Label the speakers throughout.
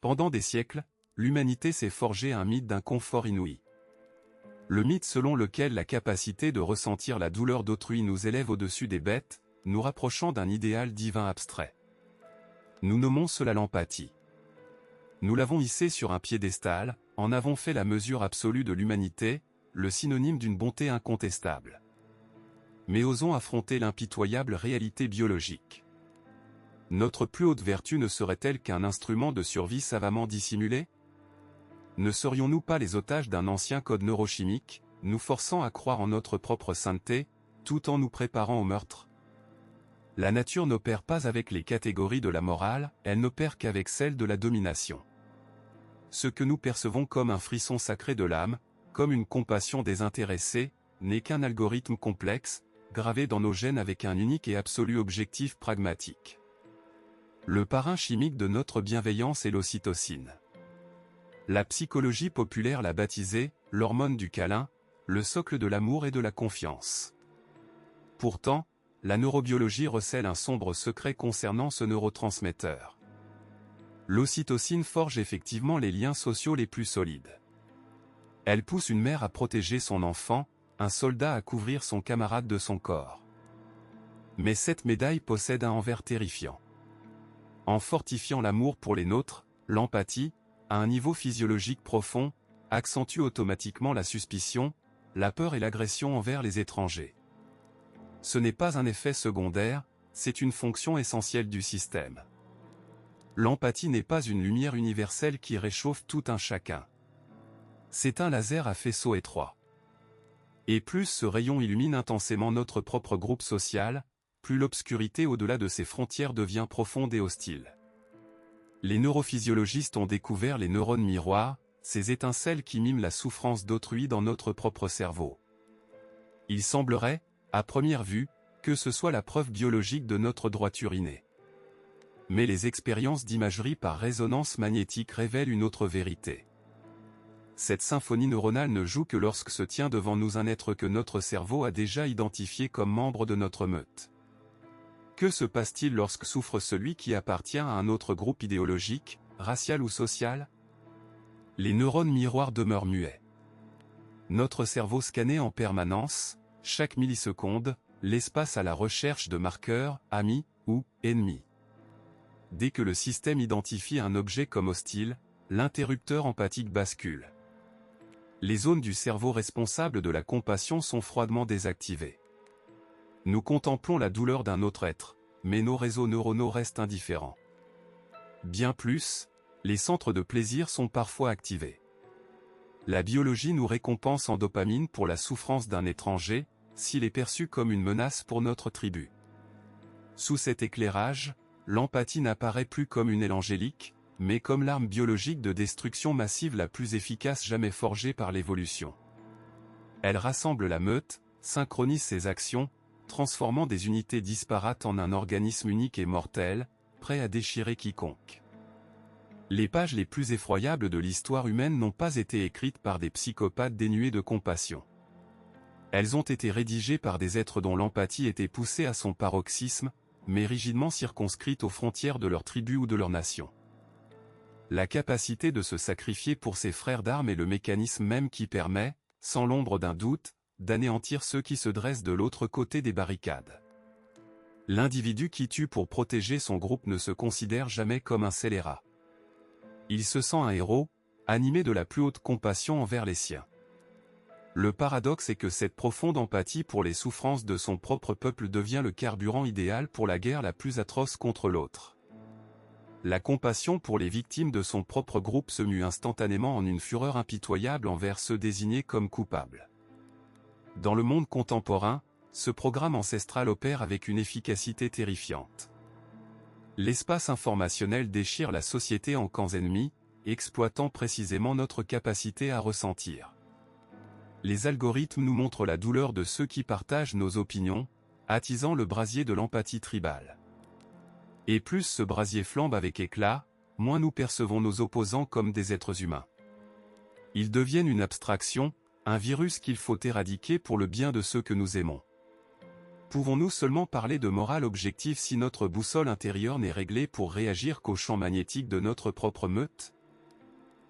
Speaker 1: Pendant des siècles, l'humanité s'est forgé un mythe d'un confort inouï. Le mythe selon lequel la capacité de ressentir la douleur d'autrui nous élève au-dessus des bêtes, nous rapprochant d'un idéal divin abstrait. Nous nommons cela l'empathie. Nous l'avons hissé sur un piédestal, en avons fait la mesure absolue de l'humanité, le synonyme d'une bonté incontestable. Mais osons affronter l'impitoyable réalité biologique. Notre plus haute vertu ne serait-elle qu'un instrument de survie savamment dissimulé? Ne serions-nous pas les otages d'un ancien code neurochimique, nous forçant à croire en notre propre sainteté, tout en nous préparant au meurtre? La nature n'opère pas avec les catégories de la morale, elle n'opère qu'avec celles de la domination. Ce que nous percevons comme un frisson sacré de l'âme, comme une compassion désintéressée, n'est qu'un algorithme complexe, gravé dans nos gènes avec un unique et absolu objectif pragmatique. Le parrain chimique de notre bienveillance est l'ocytocine. La psychologie populaire l'a baptisé « l'hormone du câlin », le socle de l'amour et de la confiance. Pourtant, la neurobiologie recèle un sombre secret concernant ce neurotransmetteur. L'ocytocine forge effectivement les liens sociaux les plus solides. Elle pousse une mère à protéger son enfant, un soldat à couvrir son camarade de son corps. Mais cette médaille possède un envers terrifiant. En fortifiant l'amour pour les nôtres, l'empathie, à un niveau physiologique profond, accentue automatiquement la suspicion, la peur et l'agression envers les étrangers. Ce n'est pas un effet secondaire, c'est une fonction essentielle du système. L'empathie n'est pas une lumière universelle qui réchauffe tout un chacun. C'est un laser à faisceau étroit. Et plus ce rayon illumine intensément notre propre groupe social, plus l'obscurité au-delà de ses frontières devient profonde et hostile. Les neurophysiologistes ont découvert les neurones miroirs, ces étincelles qui miment la souffrance d'autrui dans notre propre cerveau. Il semblerait, à première vue, que ce soit la preuve biologique de notre droiture innée. Mais les expériences d'imagerie par résonance magnétique révèlent une autre vérité. Cette symphonie neuronale ne joue que lorsque se tient devant nous un être que notre cerveau a déjà identifié comme membre de notre meute. Que se passe-t-il lorsque souffre celui qui appartient à un autre groupe idéologique, racial ou social? Les neurones miroirs demeurent muets. Notre cerveau scanné en permanence, chaque milliseconde, l'espace à la recherche de marqueurs, amis ou ennemis. Dès que le système identifie un objet comme hostile, l'interrupteur empathique bascule. Les zones du cerveau responsables de la compassion sont froidement désactivées. Nous contemplons la douleur d'un autre être, mais nos réseaux neuronaux restent indifférents. Bien plus, les centres de plaisir sont parfois activés. La biologie nous récompense en dopamine pour la souffrance d'un étranger, s'il est perçu comme une menace pour notre tribu. Sous cet éclairage, l'empathie n'apparaît plus comme une aile angélique, mais comme l'arme biologique de destruction massive la plus efficace jamais forgée par l'évolution. Elle rassemble la meute, synchronise ses actions, transformant des unités disparates en un organisme unique et mortel, prêt à déchirer quiconque. Les pages les plus effroyables de l'histoire humaine n'ont pas été écrites par des psychopathes dénués de compassion. Elles ont été rédigées par des êtres dont l'empathie était poussée à son paroxysme, mais rigidement circonscrite aux frontières de leur tribu ou de leur nation. La capacité de se sacrifier pour ses frères d'armes est le mécanisme même qui permet, sans l'ombre d'un doute, d'anéantir ceux qui se dressent de l'autre côté des barricades. L'individu qui tue pour protéger son groupe ne se considère jamais comme un scélérat. Il se sent un héros, animé de la plus haute compassion envers les siens. Le paradoxe est que cette profonde empathie pour les souffrances de son propre peuple devient le carburant idéal pour la guerre la plus atroce contre l'autre. La compassion pour les victimes de son propre groupe se mue instantanément en une fureur impitoyable envers ceux désignés comme coupables. Dans le monde contemporain, ce programme ancestral opère avec une efficacité terrifiante. L'espace informationnel déchire la société en camps ennemis, exploitant précisément notre capacité à ressentir. Les algorithmes nous montrent la douleur de ceux qui partagent nos opinions, attisant le brasier de l'empathie tribale. Et plus ce brasier flambe avec éclat, moins nous percevons nos opposants comme des êtres humains. Ils deviennent une abstraction, un virus qu'il faut éradiquer pour le bien de ceux que nous aimons. Pouvons-nous seulement parler de morale objective si notre boussole intérieure n'est réglée pour réagir qu'au champ magnétique de notre propre meute?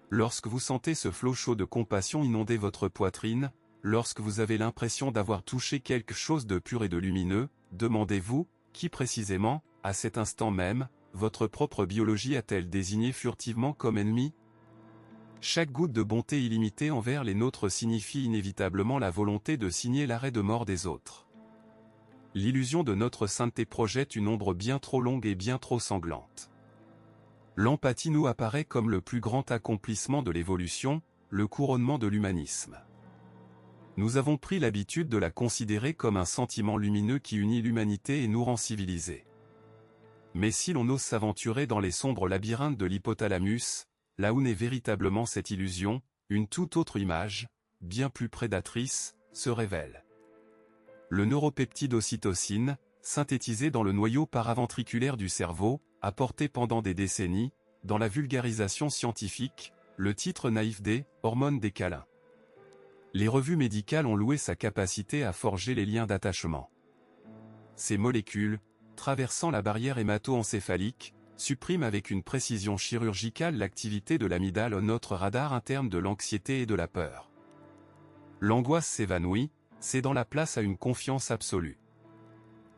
Speaker 1: Lorsque vous sentez ce flot chaud de compassion inonder votre poitrine, lorsque vous avez l'impression d'avoir touché quelque chose de pur et de lumineux, demandez-vous, qui précisément, à cet instant même, votre propre biologie a-t-elle désigné furtivement comme ennemi? Chaque goutte de bonté illimitée envers les nôtres signifie inévitablement la volonté de signer l'arrêt de mort des autres. L'illusion de notre sainteté projette une ombre bien trop longue et bien trop sanglante. L'empathie nous apparaît comme le plus grand accomplissement de l'évolution, le couronnement de l'humanisme. Nous avons pris l'habitude de la considérer comme un sentiment lumineux qui unit l'humanité et nous rend civilisés. Mais si l'on ose s'aventurer dans les sombres labyrinthes de l'hypothalamus, là où naît véritablement cette illusion, une toute autre image, bien plus prédatrice, se révèle. Le neuropeptide ocytocine, synthétisé dans le noyau paraventriculaire du cerveau, a porté pendant des décennies, dans la vulgarisation scientifique, le titre naïf des « hormones des câlins ». Les revues médicales ont loué sa capacité à forger les liens d'attachement. Ces molécules, traversant la barrière hémato-encéphalique, suppriment avec une précision chirurgicale l'activité de l'amygdale, notre radar interne de l'anxiété et de la peur. L'angoisse s'évanouit, cédant la place à une confiance absolue.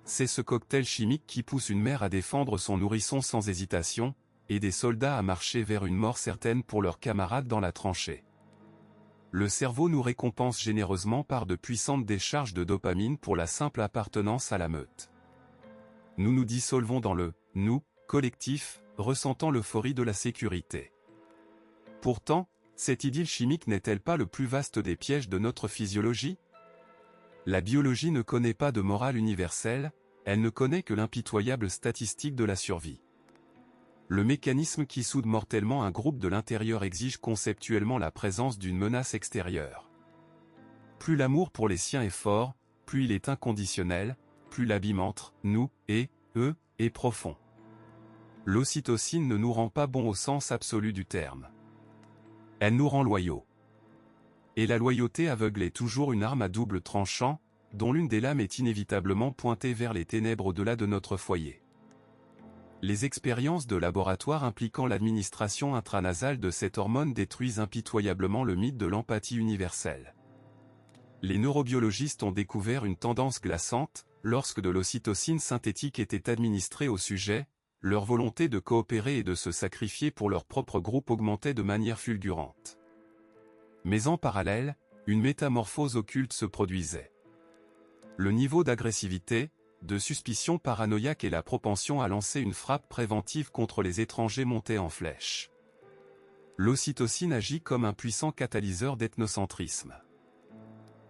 Speaker 1: C'est ce cocktail chimique qui pousse une mère à défendre son nourrisson sans hésitation, et des soldats à marcher vers une mort certaine pour leurs camarades dans la tranchée. Le cerveau nous récompense généreusement par de puissantes décharges de dopamine pour la simple appartenance à la meute. Nous nous dissolvons dans le « nous » collectif, ressentant l'euphorie de la sécurité. Pourtant, cette idylle chimique n'est-elle pas le plus vaste des pièges de notre physiologie? La biologie ne connaît pas de morale universelle, elle ne connaît que l'impitoyable statistique de la survie. Le mécanisme qui soude mortellement un groupe de l'intérieur exige conceptuellement la présence d'une menace extérieure. Plus l'amour pour les siens est fort, plus il est inconditionnel, plus l'abîme entre nous et eux est profond. L'ocytocine ne nous rend pas bons au sens absolu du terme. Elle nous rend loyaux. Et la loyauté aveugle est toujours une arme à double tranchant, dont l'une des lames est inévitablement pointée vers les ténèbres au-delà de notre foyer. Les expériences de laboratoire impliquant l'administration intranasale de cette hormone détruisent impitoyablement le mythe de l'empathie universelle. Les neurobiologistes ont découvert une tendance glaçante, lorsque de l'ocytocine synthétique était administrée au sujet, leur volonté de coopérer et de se sacrifier pour leur propre groupe augmentait de manière fulgurante. Mais en parallèle, une métamorphose occulte se produisait. Le niveau d'agressivité, de suspicion paranoïaque et la propension à lancer une frappe préventive contre les étrangers montaient en flèche. L'ocytocine agit comme un puissant catalyseur d'ethnocentrisme.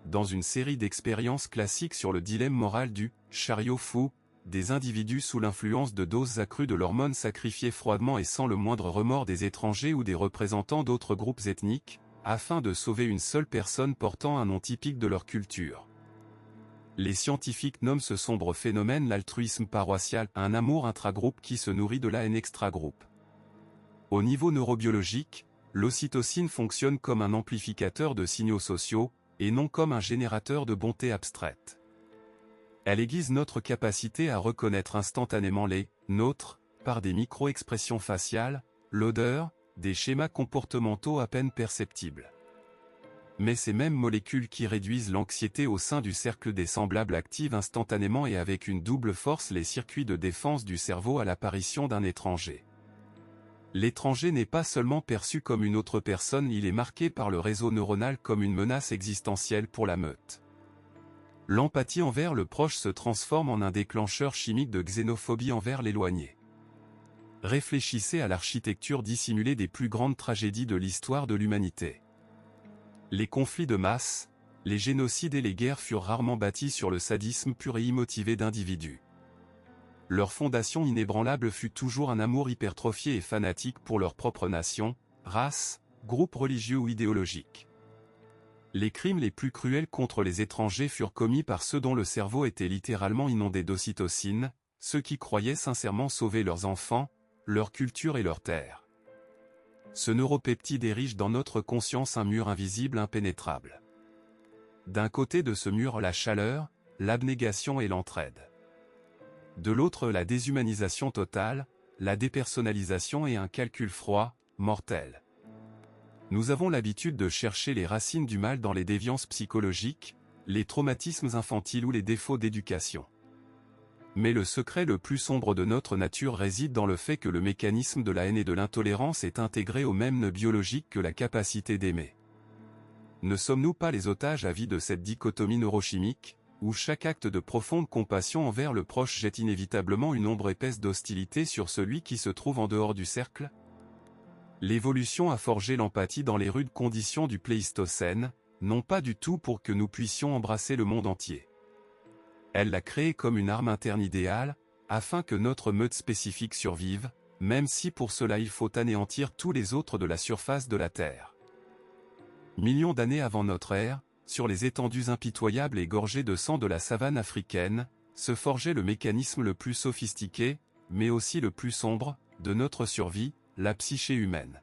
Speaker 1: Dans une série d'expériences classiques sur le dilemme moral du « chariot fou », des individus sous l'influence de doses accrues de l'hormone sacrifiés froidement et sans le moindre remords des étrangers ou des représentants d'autres groupes ethniques, afin de sauver une seule personne portant un nom typique de leur culture. Les scientifiques nomment ce sombre phénomène l'altruisme paroissial, un amour intragroupe qui se nourrit de la haine extragroupe. Au niveau neurobiologique, l'ocytocine fonctionne comme un amplificateur de signaux sociaux, et non comme un générateur de bonté abstraite. Elle aiguise notre capacité à reconnaître instantanément les « nôtres » par des micro-expressions faciales, l'odeur, des schémas comportementaux à peine perceptibles. Mais ces mêmes molécules qui réduisent l'anxiété au sein du cercle des semblables activent instantanément et avec une double force les circuits de défense du cerveau à l'apparition d'un étranger. L'étranger n'est pas seulement perçu comme une autre personne, il est marqué par le réseau neuronal comme une menace existentielle pour la meute. L'empathie envers le proche se transforme en un déclencheur chimique de xénophobie envers l'éloigné. Réfléchissez à l'architecture dissimulée des plus grandes tragédies de l'histoire de l'humanité. Les conflits de masse, les génocides et les guerres furent rarement bâtis sur le sadisme pur et immotivé d'individus. Leur fondation inébranlable fut toujours un amour hypertrophié et fanatique pour leur propre nation, race, groupe religieux ou idéologique. Les crimes les plus cruels contre les étrangers furent commis par ceux dont le cerveau était littéralement inondé d'ocytocine, ceux qui croyaient sincèrement sauver leurs enfants, leur culture et leur terre. Ce neuropeptide érige dans notre conscience un mur invisible impénétrable. D'un côté de ce mur la chaleur, l'abnégation et l'entraide. De l'autre, la déshumanisation totale, la dépersonnalisation et un calcul froid, mortel. Nous avons l'habitude de chercher les racines du mal dans les déviances psychologiques, les traumatismes infantiles ou les défauts d'éducation. Mais le secret le plus sombre de notre nature réside dans le fait que le mécanisme de la haine et de l'intolérance est intégré au même nœud biologique que la capacité d'aimer. Ne sommes-nous pas les otages à vie de cette dichotomie neurochimique, où chaque acte de profonde compassion envers le proche jette inévitablement une ombre épaisse d'hostilité sur celui qui se trouve en dehors du cercle? L'évolution a forgé l'empathie dans les rudes conditions du Pléistocène, non pas du tout pour que nous puissions embrasser le monde entier. Elle l'a créée comme une arme interne idéale, afin que notre meute spécifique survive, même si pour cela il faut anéantir tous les autres de la surface de la Terre. Millions d'années avant notre ère, sur les étendues impitoyables et gorgées de sang de la savane africaine, se forgeait le mécanisme le plus sophistiqué, mais aussi le plus sombre, de notre survie, la psyché humaine.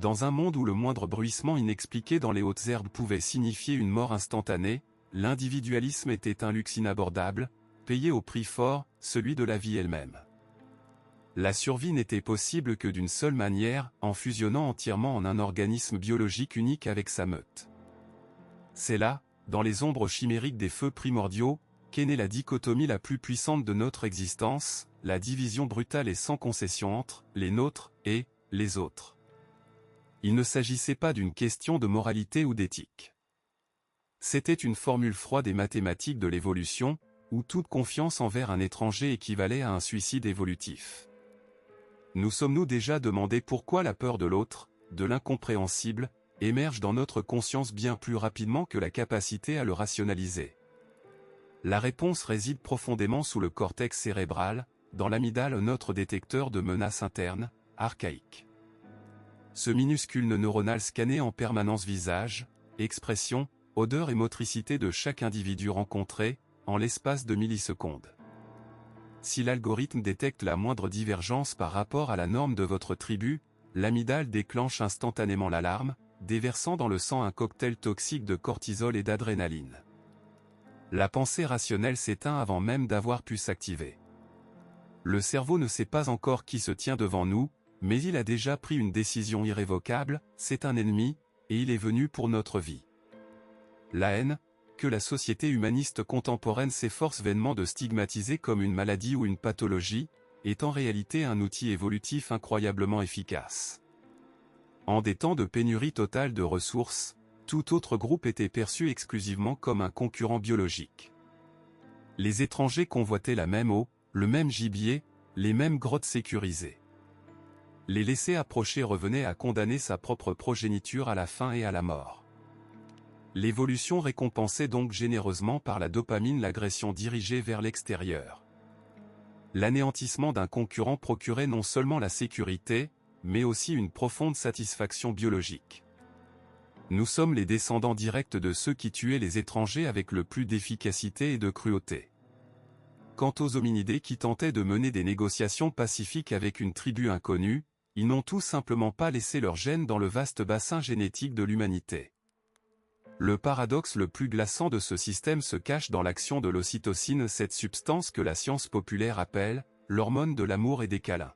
Speaker 1: Dans un monde où le moindre bruissement inexpliqué dans les hautes herbes pouvait signifier une mort instantanée, l'individualisme était un luxe inabordable, payé au prix fort, celui de la vie elle-même. La survie n'était possible que d'une seule manière, en fusionnant entièrement en un organisme biologique unique avec sa meute. C'est là, dans les ombres chimériques des feux primordiaux, qu'est née la dichotomie la plus puissante de notre existence, la division brutale et sans concession entre les nôtres et les autres. Il ne s'agissait pas d'une question de moralité ou d'éthique. C'était une formule froide et mathématique de l'évolution, où toute confiance envers un étranger équivalait à un suicide évolutif. Nous sommes-nous déjà demandé pourquoi la peur de l'autre, de l'incompréhensible, émerge dans notre conscience bien plus rapidement que la capacité à le rationaliser? La réponse réside profondément sous le cortex cérébral, dans l'amygdale, notre détecteur de menaces internes, archaïque. Ce minuscule nœud neuronal scannait en permanence visage, expression, odeur et motricité de chaque individu rencontré, en l'espace de millisecondes. Si l'algorithme détecte la moindre divergence par rapport à la norme de votre tribu, l'amygdale déclenche instantanément l'alarme, déversant dans le sang un cocktail toxique de cortisol et d'adrénaline. La pensée rationnelle s'éteint avant même d'avoir pu s'activer. Le cerveau ne sait pas encore qui se tient devant nous, mais il a déjà pris une décision irrévocable, c'est un ennemi, et il est venu pour notre vie. La haine, que la société humaniste contemporaine s'efforce vainement de stigmatiser comme une maladie ou une pathologie, est en réalité un outil évolutif incroyablement efficace. En des temps de pénurie totale de ressources, tout autre groupe était perçu exclusivement comme un concurrent biologique. Les étrangers convoitaient la même eau, le même gibier, les mêmes grottes sécurisées. Les laisser approcher revenait à condamner sa propre progéniture à la faim et à la mort. L'évolution récompensait donc généreusement par la dopamine l'agression dirigée vers l'extérieur. L'anéantissement d'un concurrent procurait non seulement la sécurité, mais aussi une profonde satisfaction biologique. Nous sommes les descendants directs de ceux qui tuaient les étrangers avec le plus d'efficacité et de cruauté. Quant aux hominidés qui tentaient de mener des négociations pacifiques avec une tribu inconnue, ils n'ont tout simplement pas laissé leur gène dans le vaste bassin génétique de l'humanité. Le paradoxe le plus glaçant de ce système se cache dans l'action de l'ocytocine, cette substance que la science populaire appelle l'hormone de l'amour et des câlins.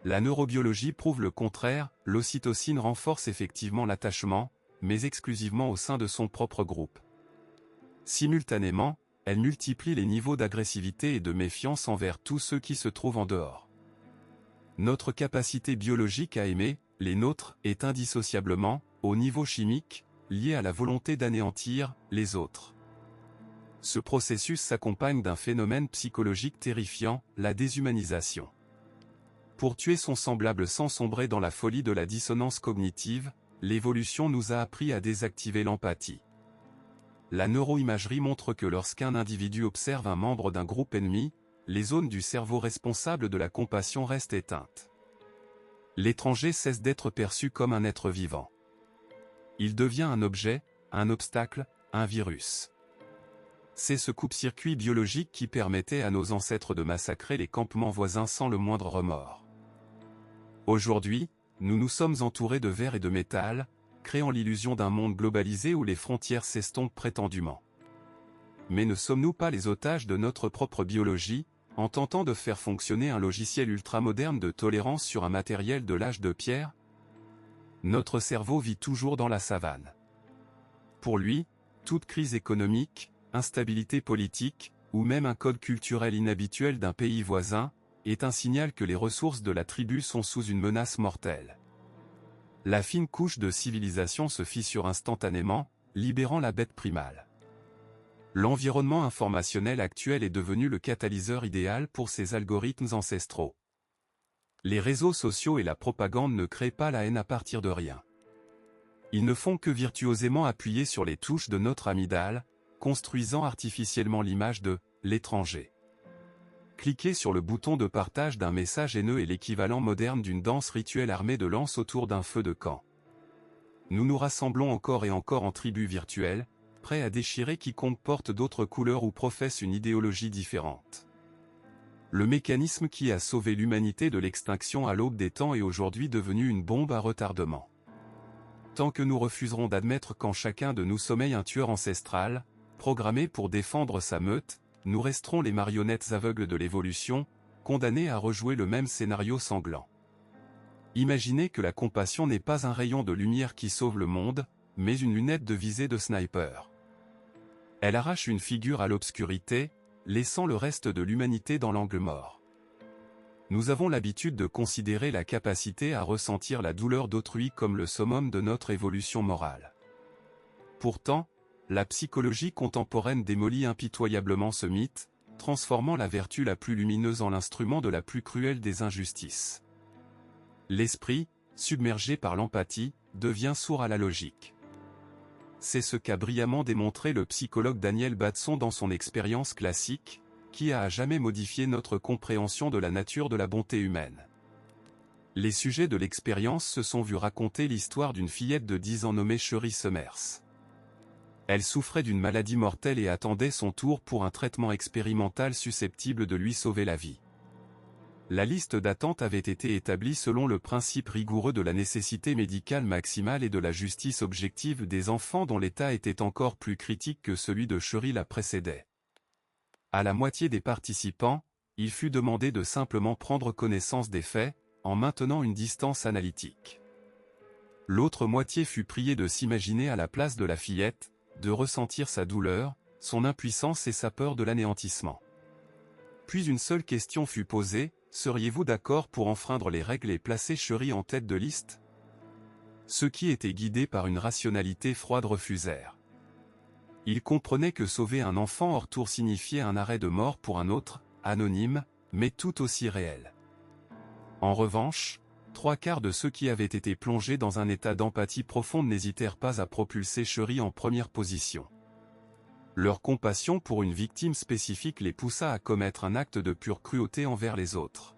Speaker 1: La neurobiologie prouve le contraire, l'ocytocine renforce effectivement l'attachement, mais exclusivement au sein de son propre groupe. Simultanément, elle multiplie les niveaux d'agressivité et de méfiance envers tous ceux qui se trouvent en dehors. Notre capacité biologique à aimer, les nôtres, est indissociablement, au niveau chimique, liée à la volonté d'anéantir les autres. Ce processus s'accompagne d'un phénomène psychologique terrifiant, la déshumanisation. Pour tuer son semblable sans sombrer dans la folie de la dissonance cognitive, l'évolution nous a appris à désactiver l'empathie. La neuroimagerie montre que lorsqu'un individu observe un membre d'un groupe ennemi, les zones du cerveau responsables de la compassion restent éteintes. L'étranger cesse d'être perçu comme un être vivant. Il devient un objet, un obstacle, un virus. C'est ce coupe-circuit biologique qui permettait à nos ancêtres de massacrer les campements voisins sans le moindre remords. Aujourd'hui, nous nous sommes entourés de verre et de métal, créant l'illusion d'un monde globalisé où les frontières s'estompent prétendument. mais ne sommes-nous pas les otages de notre propre biologie, en tentant de faire fonctionner un logiciel ultramoderne de tolérance sur un matériel de l'âge de pierre? Notre cerveau vit toujours dans la savane. Pour lui, toute crise économique, instabilité politique, ou même un code culturel inhabituel d'un pays voisin, est un signal que les ressources de la tribu sont sous une menace mortelle. La fine couche de civilisation se fissure instantanément, libérant la bête primale. L'environnement informationnel actuel est devenu le catalyseur idéal pour ces algorithmes ancestraux. Les réseaux sociaux et la propagande ne créent pas la haine à partir de rien. Ils ne font que virtuosément appuyer sur les touches de notre amygdale, construisant artificiellement l'image de « l'étranger ». Cliquer sur le bouton de partage d'un message haineux est l'équivalent moderne d'une danse rituelle armée de lances autour d'un feu de camp. Nous nous rassemblons encore et encore en tribus virtuelles, prêts à déchirer quiconque porte d'autres couleurs ou professe une idéologie différente. Le mécanisme qui a sauvé l'humanité de l'extinction à l'aube des temps est aujourd'hui devenu une bombe à retardement. Tant que nous refuserons d'admettre qu'en chacun de nous sommeille un tueur ancestral, programmé pour défendre sa meute, nous resterons les marionnettes aveugles de l'évolution, condamnées à rejouer le même scénario sanglant. Imaginez que la compassion n'est pas un rayon de lumière qui sauve le monde, mais une lunette de visée de sniper. Elle arrache une figure à l'obscurité, laissant le reste de l'humanité dans l'angle mort. Nous avons l'habitude de considérer la capacité à ressentir la douleur d'autrui comme le summum de notre évolution morale. Pourtant, la psychologie contemporaine démolit impitoyablement ce mythe, transformant la vertu la plus lumineuse en l'instrument de la plus cruelle des injustices. L'esprit, submergé par l'empathie, devient sourd à la logique. C'est ce qu'a brillamment démontré le psychologue Daniel Batson dans son expérience classique, qui a à jamais modifié notre compréhension de la nature de la bonté humaine. Les sujets de l'expérience se sont vus raconter l'histoire d'une fillette de 10 ans nommée Cherie Summers. Elle souffrait d'une maladie mortelle et attendait son tour pour un traitement expérimental susceptible de lui sauver la vie. La liste d'attente avait été établie selon le principe rigoureux de la nécessité médicale maximale et de la justice objective des enfants dont l'état était encore plus critique que celui de Cherie la précédait. À la moitié des participants, il fut demandé de simplement prendre connaissance des faits, en maintenant une distance analytique. L'autre moitié fut priée de s'imaginer à la place de la fillette, de ressentir sa douleur, son impuissance et sa peur de l'anéantissement. Puis une seule question fut posée: seriez-vous d'accord pour enfreindre les règles et placer Cherie en tête de liste? Ceux qui étaient guidés par une rationalité froide refusèrent. Ils comprenaient que sauver un enfant hors tour signifiait un arrêt de mort pour un autre, anonyme, mais tout aussi réel. En revanche, 3/4 de ceux qui avaient été plongés dans un état d'empathie profonde n'hésitèrent pas à propulser Cherie en première position. Leur compassion pour une victime spécifique les poussa à commettre un acte de pure cruauté envers les autres.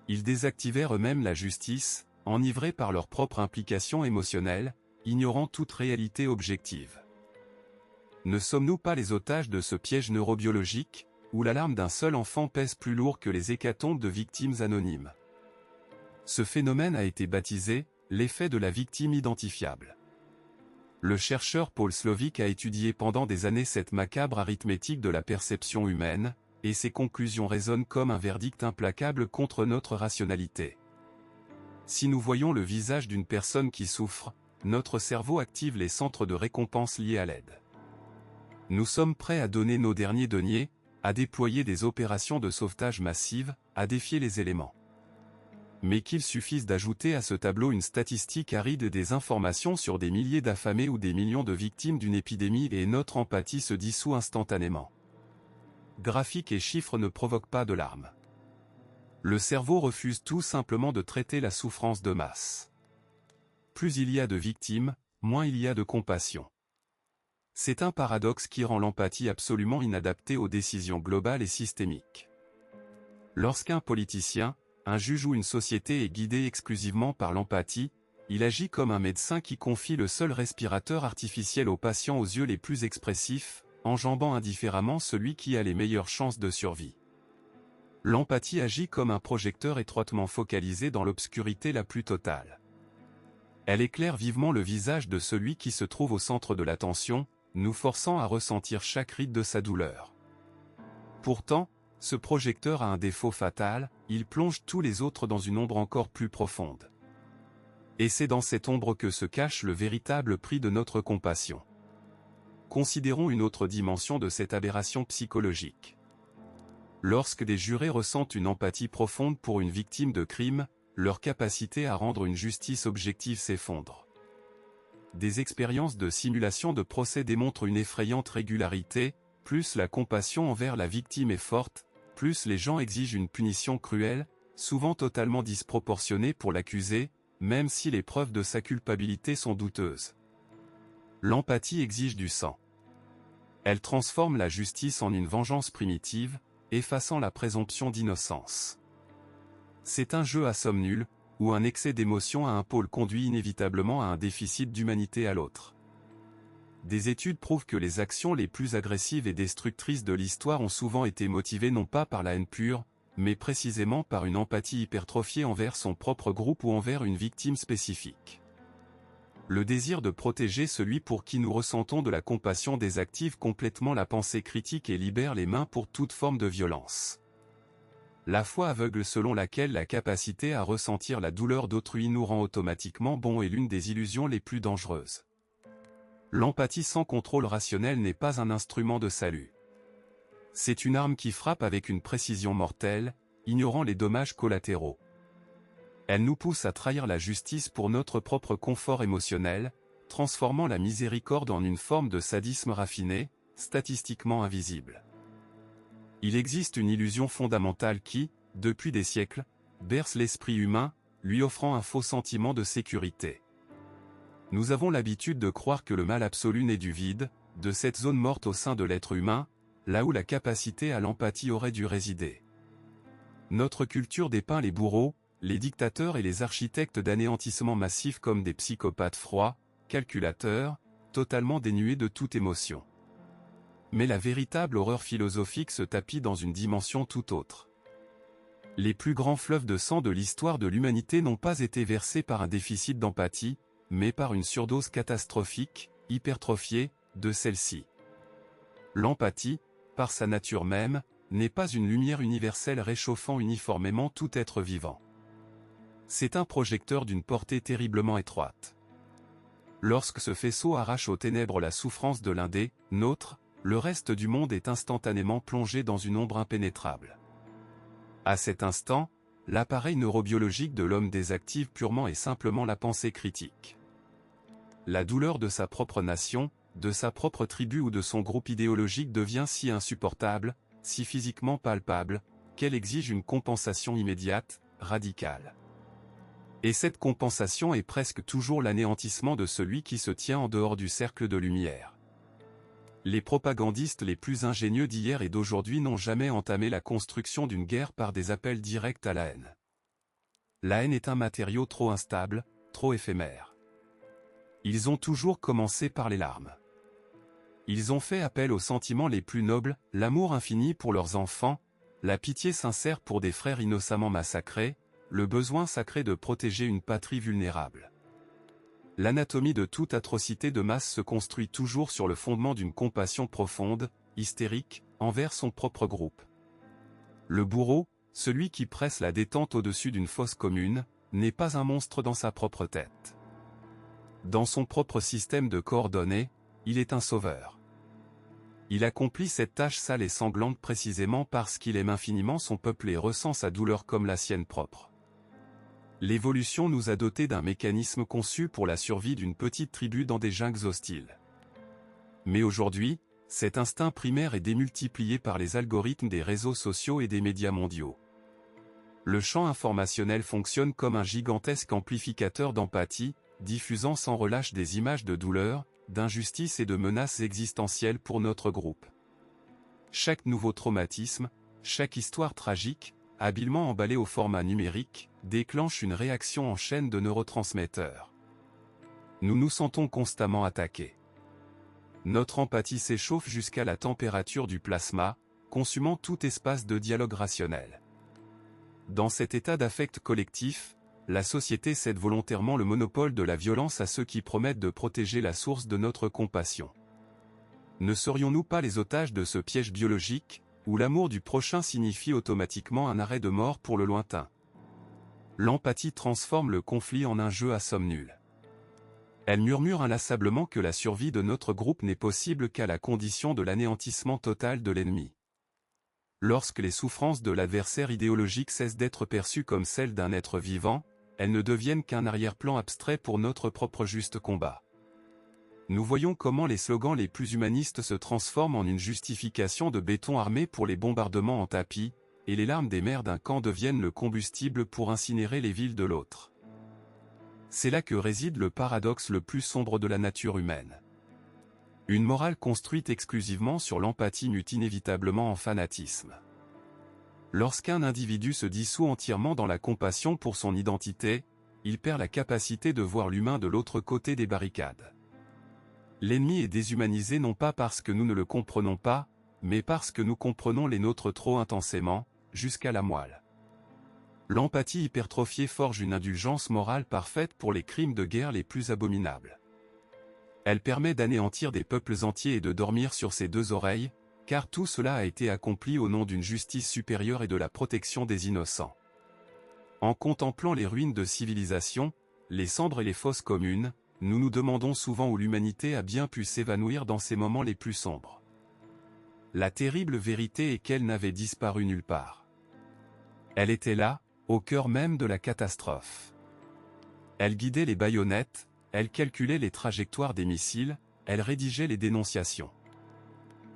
Speaker 1: Ils désactivèrent eux-mêmes la justice, enivrés par leur propre implication émotionnelle, ignorant toute réalité objective. Ne sommes-nous pas les otages de ce piège neurobiologique, où l'alarme d'un seul enfant pèse plus lourd que les hécatombes de victimes anonymes? Ce phénomène a été baptisé « l'effet de la victime identifiable ». Le chercheur Paul Slovic a étudié pendant des années cette macabre arithmétique de la perception humaine, et ses conclusions résonnent comme un verdict implacable contre notre rationalité. Si nous voyons le visage d'une personne qui souffre, notre cerveau active les centres de récompense liés à l'aide. Nous sommes prêts à donner nos derniers deniers, à déployer des opérations de sauvetage massives, à défier les éléments. Mais qu'il suffise d'ajouter à ce tableau une statistique aride et des informations sur des milliers d'affamés ou des millions de victimes d'une épidémie et notre empathie se dissout instantanément. Graphiques et chiffres ne provoquent pas de larmes. Le cerveau refuse tout simplement de traiter la souffrance de masse. Plus il y a de victimes, moins il y a de compassion. C'est un paradoxe qui rend l'empathie absolument inadaptée aux décisions globales et systémiques. Lorsqu'un politicien, un juge ou une société est guidé exclusivement par l'empathie, il agit comme un médecin qui confie le seul respirateur artificiel aux patients aux yeux les plus expressifs, enjambant indifféremment celui qui a les meilleures chances de survie. L'empathie agit comme un projecteur étroitement focalisé dans l'obscurité la plus totale. Elle éclaire vivement le visage de celui qui se trouve au centre de l'attention, nous forçant à ressentir chaque ride de sa douleur. Pourtant, ce projecteur a un défaut fatal, il plonge tous les autres dans une ombre encore plus profonde. Et c'est dans cette ombre que se cache le véritable prix de notre compassion. Considérons une autre dimension de cette aberration psychologique. Lorsque des jurés ressentent une empathie profonde pour une victime de crime, leur capacité à rendre une justice objective s'effondre. Des expériences de simulation de procès démontrent une effrayante régularité, plus la compassion envers la victime est forte, plus les gens exigent une punition cruelle, souvent totalement disproportionnée pour l'accusé, même si les preuves de sa culpabilité sont douteuses. L'empathie exige du sang. Elle transforme la justice en une vengeance primitive, effaçant la présomption d'innocence. C'est un jeu à somme nulle, où un excès d'émotion à un pôle conduit inévitablement à un déficit d'humanité à l'autre. Des études prouvent que les actions les plus agressives et destructrices de l'histoire ont souvent été motivées non pas par la haine pure, mais précisément par une empathie hypertrophiée envers son propre groupe ou envers une victime spécifique. Le désir de protéger celui pour qui nous ressentons de la compassion désactive complètement la pensée critique et libère les mains pour toute forme de violence. La foi aveugle selon laquelle la capacité à ressentir la douleur d'autrui nous rend automatiquement bon est l'une des illusions les plus dangereuses. L'empathie sans contrôle rationnel n'est pas un instrument de salut. C'est une arme qui frappe avec une précision mortelle, ignorant les dommages collatéraux. Elle nous pousse à trahir la justice pour notre propre confort émotionnel, transformant la miséricorde en une forme de sadisme raffiné, statistiquement invisible. Il existe une illusion fondamentale qui, depuis des siècles, berce l'esprit humain, lui offrant un faux sentiment de sécurité. Nous avons l'habitude de croire que le mal absolu naît du vide, de cette zone morte au sein de l'être humain, là où la capacité à l'empathie aurait dû résider. Notre culture dépeint les bourreaux, les dictateurs et les architectes d'anéantissement massif comme des psychopathes froids, calculateurs, totalement dénués de toute émotion. Mais la véritable horreur philosophique se tapit dans une dimension tout autre. Les plus grands fleuves de sang de l'histoire de l'humanité n'ont pas été versés par un déficit d'empathie, mais par une surdose catastrophique, hypertrophiée, de celle-ci. L'empathie, par sa nature même, n'est pas une lumière universelle réchauffant uniformément tout être vivant. C'est un projecteur d'une portée terriblement étroite. Lorsque ce faisceau arrache aux ténèbres la souffrance de l'un des nôtres, le reste du monde est instantanément plongé dans une ombre impénétrable. À cet instant, l'appareil neurobiologique de l'homme désactive purement et simplement la pensée critique. La douleur de sa propre nation, de sa propre tribu ou de son groupe idéologique devient si insupportable, si physiquement palpable, qu'elle exige une compensation immédiate, radicale. Et cette compensation est presque toujours l'anéantissement de celui qui se tient en dehors du cercle de lumière. Les propagandistes les plus ingénieux d'hier et d'aujourd'hui n'ont jamais entamé la construction d'une guerre par des appels directs à la haine. La haine est un matériau trop instable, trop éphémère. Ils ont toujours commencé par les larmes. Ils ont fait appel aux sentiments les plus nobles, l'amour infini pour leurs enfants, la pitié sincère pour des frères innocemment massacrés, le besoin sacré de protéger une patrie vulnérable. L'anatomie de toute atrocité de masse se construit toujours sur le fondement d'une compassion profonde, hystérique, envers son propre groupe. Le bourreau, celui qui presse la détente au-dessus d'une fosse commune, n'est pas un monstre dans sa propre tête. Dans son propre système de coordonnées, il est un sauveur. Il accomplit cette tâche sale et sanglante précisément parce qu'il aime infiniment son peuple et ressent sa douleur comme la sienne propre. L'évolution nous a dotés d'un mécanisme conçu pour la survie d'une petite tribu dans des jungles hostiles. Mais aujourd'hui, cet instinct primaire est démultiplié par les algorithmes des réseaux sociaux et des médias mondiaux. Le champ informationnel fonctionne comme un gigantesque amplificateur d'empathie, diffusant sans relâche des images de douleur, d'injustice et de menaces existentielles pour notre groupe. Chaque nouveau traumatisme, chaque histoire tragique, habilement emballée au format numérique, déclenche une réaction en chaîne de neurotransmetteurs. Nous nous sentons constamment attaqués. Notre empathie s'échauffe jusqu'à la température du plasma, consumant tout espace de dialogue rationnel. Dans cet état d'affect collectif, la société cède volontairement le monopole de la violence à ceux qui promettent de protéger la source de notre compassion. Ne serions-nous pas les otages de ce piège biologique, où l'amour du prochain signifie automatiquement un arrêt de mort pour le lointain? L'empathie transforme le conflit en un jeu à somme nulle. Elle murmure inlassablement que la survie de notre groupe n'est possible qu'à la condition de l'anéantissement total de l'ennemi. Lorsque les souffrances de l'adversaire idéologique cessent d'être perçues comme celles d'un être vivant, elles ne deviennent qu'un arrière-plan abstrait pour notre propre juste combat. Nous voyons comment les slogans les plus humanistes se transforment en une justification de béton armé pour les bombardements en tapis, et les larmes des mères d'un camp deviennent le combustible pour incinérer les villes de l'autre. C'est là que réside le paradoxe le plus sombre de la nature humaine. Une morale construite exclusivement sur l'empathie mute inévitablement en fanatisme. Lorsqu'un individu se dissout entièrement dans la compassion pour son identité, il perd la capacité de voir l'humain de l'autre côté des barricades. L'ennemi est déshumanisé non pas parce que nous ne le comprenons pas, mais parce que nous comprenons les nôtres trop intensément, jusqu'à la moelle. L'empathie hypertrophiée forge une indulgence morale parfaite pour les crimes de guerre les plus abominables. Elle permet d'anéantir des peuples entiers et de dormir sur ses deux oreilles, car tout cela a été accompli au nom d'une justice supérieure et de la protection des innocents. En contemplant les ruines de civilisation, les cendres et les fosses communes, nous nous demandons souvent où l'humanité a bien pu s'évanouir dans ces moments les plus sombres. La terrible vérité est qu'elle n'avait disparu nulle part. Elle était là, au cœur même de la catastrophe. Elle guidait les baïonnettes, elle calculait les trajectoires des missiles, elle rédigeait les dénonciations.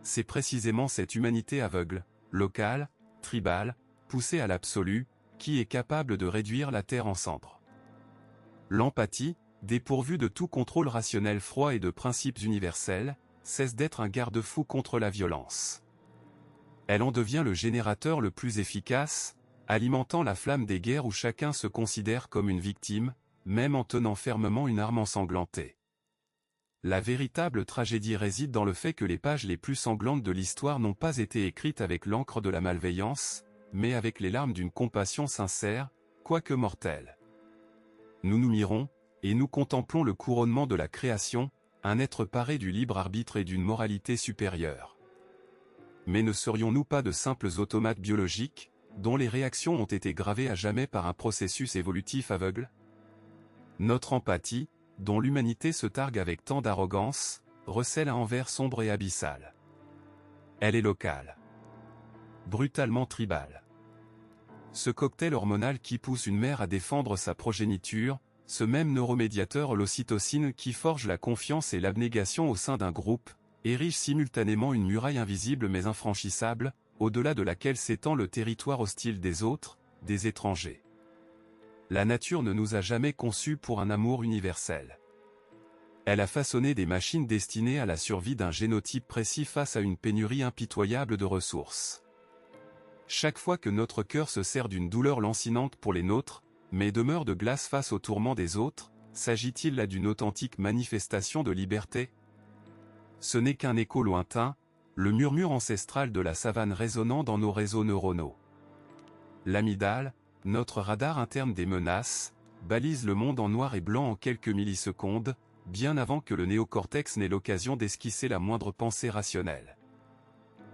Speaker 1: C'est précisément cette humanité aveugle, locale, tribale, poussée à l'absolu, qui est capable de réduire la Terre en cendres. L'empathie, dépourvue de tout contrôle rationnel froid et de principes universels, cesse d'être un garde-fou contre la violence. Elle en devient le générateur le plus efficace, alimentant la flamme des guerres où chacun se considère comme une victime, même en tenant fermement une arme ensanglantée. La véritable tragédie réside dans le fait que les pages les plus sanglantes de l'histoire n'ont pas été écrites avec l'encre de la malveillance, mais avec les larmes d'une compassion sincère, quoique mortelle. Nous nous mirons, et nous contemplons le couronnement de la création, un être paré du libre arbitre et d'une moralité supérieure. Mais ne serions-nous pas de simples automates biologiques, dont les réactions ont été gravées à jamais par un processus évolutif aveugle? Notre empathie, dont l'humanité se targue avec tant d'arrogance, recèle un envers sombre et abyssal. Elle est locale. Brutalement tribale. Ce cocktail hormonal qui pousse une mère à défendre sa progéniture, ce même neuromédiateur l'ocytocine qui forge la confiance et l'abnégation au sein d'un groupe, érige simultanément une muraille invisible mais infranchissable, au-delà de laquelle s'étend le territoire hostile des autres, des étrangers. La nature ne nous a jamais conçus pour un amour universel. Elle a façonné des machines destinées à la survie d'un génotype précis face à une pénurie impitoyable de ressources. Chaque fois que notre cœur se serre d'une douleur lancinante pour les nôtres, mais demeure de glace face aux tourments des autres, s'agit-il là d'une authentique manifestation de liberté? Ce n'est qu'un écho lointain, le murmure ancestral de la savane résonnant dans nos réseaux neuronaux. L'amygdale, notre radar interne des menaces, balise le monde en noir et blanc en quelques millisecondes, bien avant que le néocortex n'ait l'occasion d'esquisser la moindre pensée rationnelle.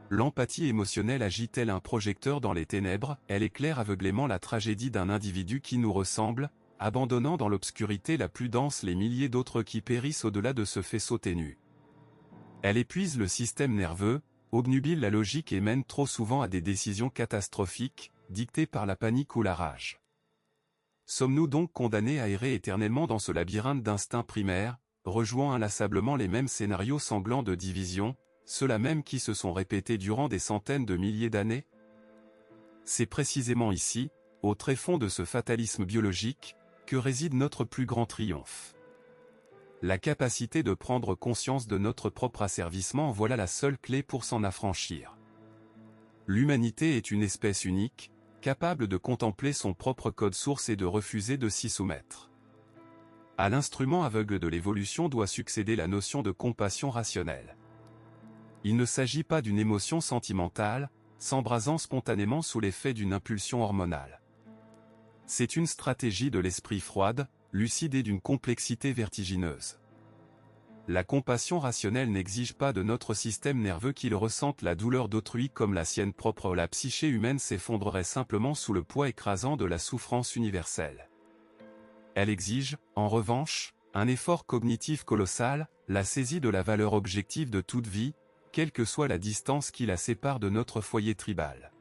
Speaker 1: L'empathie émotionnelle agit tel un projecteur dans les ténèbres, elle éclaire aveuglément la tragédie d'un individu qui nous ressemble, abandonnant dans l'obscurité la plus dense les milliers d'autres qui périssent au-delà de ce faisceau ténu. Elle épuise le système nerveux, obnubile la logique et mène trop souvent à des décisions catastrophiques, dictées par la panique ou la rage. Sommes-nous donc condamnés à errer éternellement dans ce labyrinthe d'instincts primaires, rejouant inlassablement les mêmes scénarios sanglants de division, ceux-là même qui se sont répétés durant des centaines de milliers d'années? C'est précisément ici, au tréfonds de ce fatalisme biologique, que réside notre plus grand triomphe. La capacité de prendre conscience de notre propre asservissement, voilà la seule clé pour s'en affranchir. L'humanité est une espèce unique, capable de contempler son propre code source et de refuser de s'y soumettre. À l'instrument aveugle de l'évolution doit succéder la notion de compassion rationnelle. Il ne s'agit pas d'une émotion sentimentale, s'embrasant spontanément sous l'effet d'une impulsion hormonale. C'est une stratégie de l'esprit froide, lucide et d'une complexité vertigineuse. La compassion rationnelle n'exige pas de notre système nerveux qu'il ressente la douleur d'autrui comme la sienne propre. La psyché humaine s'effondrerait simplement sous le poids écrasant de la souffrance universelle. Elle exige, en revanche, un effort cognitif colossal, la saisie de la valeur objective de toute vie, quelle que soit la distance qui la sépare de notre foyer tribal.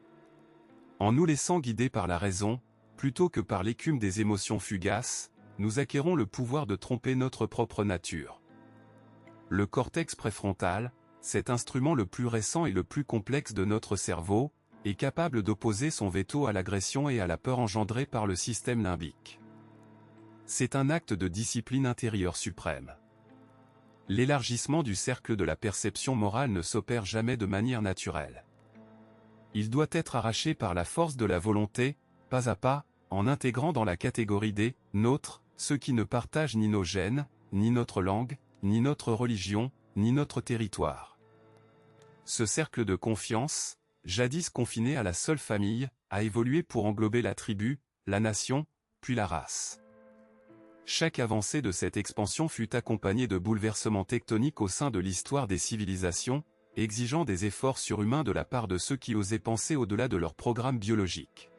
Speaker 1: En nous laissant guider par la raison, plutôt que par l'écume des émotions fugaces, nous acquérons le pouvoir de tromper notre propre nature. Le cortex préfrontal, cet instrument le plus récent et le plus complexe de notre cerveau, est capable d'opposer son veto à l'agression et à la peur engendrée par le système limbique. C'est un acte de discipline intérieure suprême. L'élargissement du cercle de la perception morale ne s'opère jamais de manière naturelle. Il doit être arraché par la force de la volonté, pas à pas, en intégrant dans la catégorie des « nôtres » ceux qui ne partagent ni nos gènes, ni notre langue, ni notre religion, ni notre territoire. Ce cercle de confiance, jadis confiné à la seule famille, a évolué pour englober la tribu, la nation, puis la race. Chaque avancée de cette expansion fut accompagnée de bouleversements tectoniques au sein de l'histoire des civilisations, exigeant des efforts surhumains de la part de ceux qui osaient penser au-delà de leur programme biologique.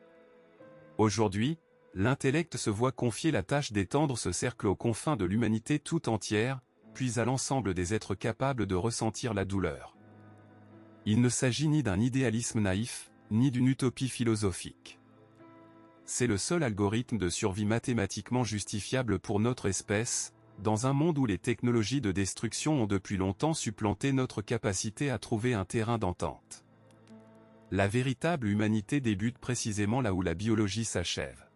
Speaker 1: Aujourd'hui, l'intellect se voit confier la tâche d'étendre ce cercle aux confins de l'humanité tout entière, puis à l'ensemble des êtres capables de ressentir la douleur. Il ne s'agit ni d'un idéalisme naïf, ni d'une utopie philosophique. C'est le seul algorithme de survie mathématiquement justifiable pour notre espèce, dans un monde où les technologies de destruction ont depuis longtemps supplanté notre capacité à trouver un terrain d'entente. La véritable humanité débute précisément là où la biologie s'achève.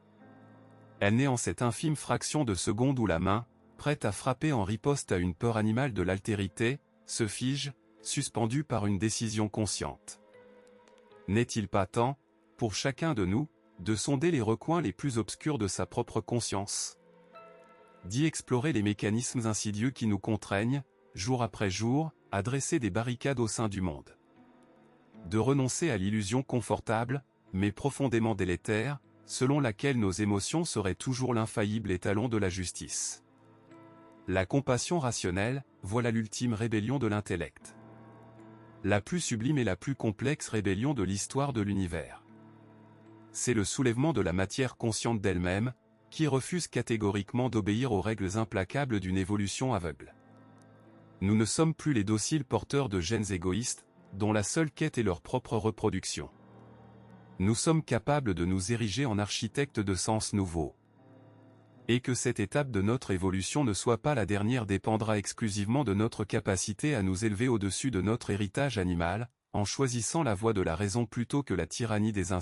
Speaker 1: Elle naît en cette infime fraction de seconde où la main, prête à frapper en riposte à une peur animale de l'altérité, se fige, suspendue par une décision consciente. N'est-il pas temps, pour chacun de nous, de sonder les recoins les plus obscurs de sa propre conscience? D'y explorer les mécanismes insidieux qui nous contraignent, jour après jour, à dresser des barricades au sein du monde. De renoncer à l'illusion confortable, mais profondément délétère, selon laquelle nos émotions seraient toujours l'infaillible étalon de la justice. La compassion rationnelle, voilà l'ultime rébellion de l'intellect. La plus sublime et la plus complexe rébellion de l'histoire de l'univers. C'est le soulèvement de la matière consciente d'elle-même, qui refuse catégoriquement d'obéir aux règles implacables d'une évolution aveugle. Nous ne sommes plus les dociles porteurs de gènes égoïstes, dont la seule quête est leur propre reproduction. Nous sommes capables de nous ériger en architectes de sens nouveaux. Et que cette étape de notre évolution ne soit pas la dernière dépendra exclusivement de notre capacité à nous élever au-dessus de notre héritage animal, en choisissant la voie de la raison plutôt que la tyrannie des instincts.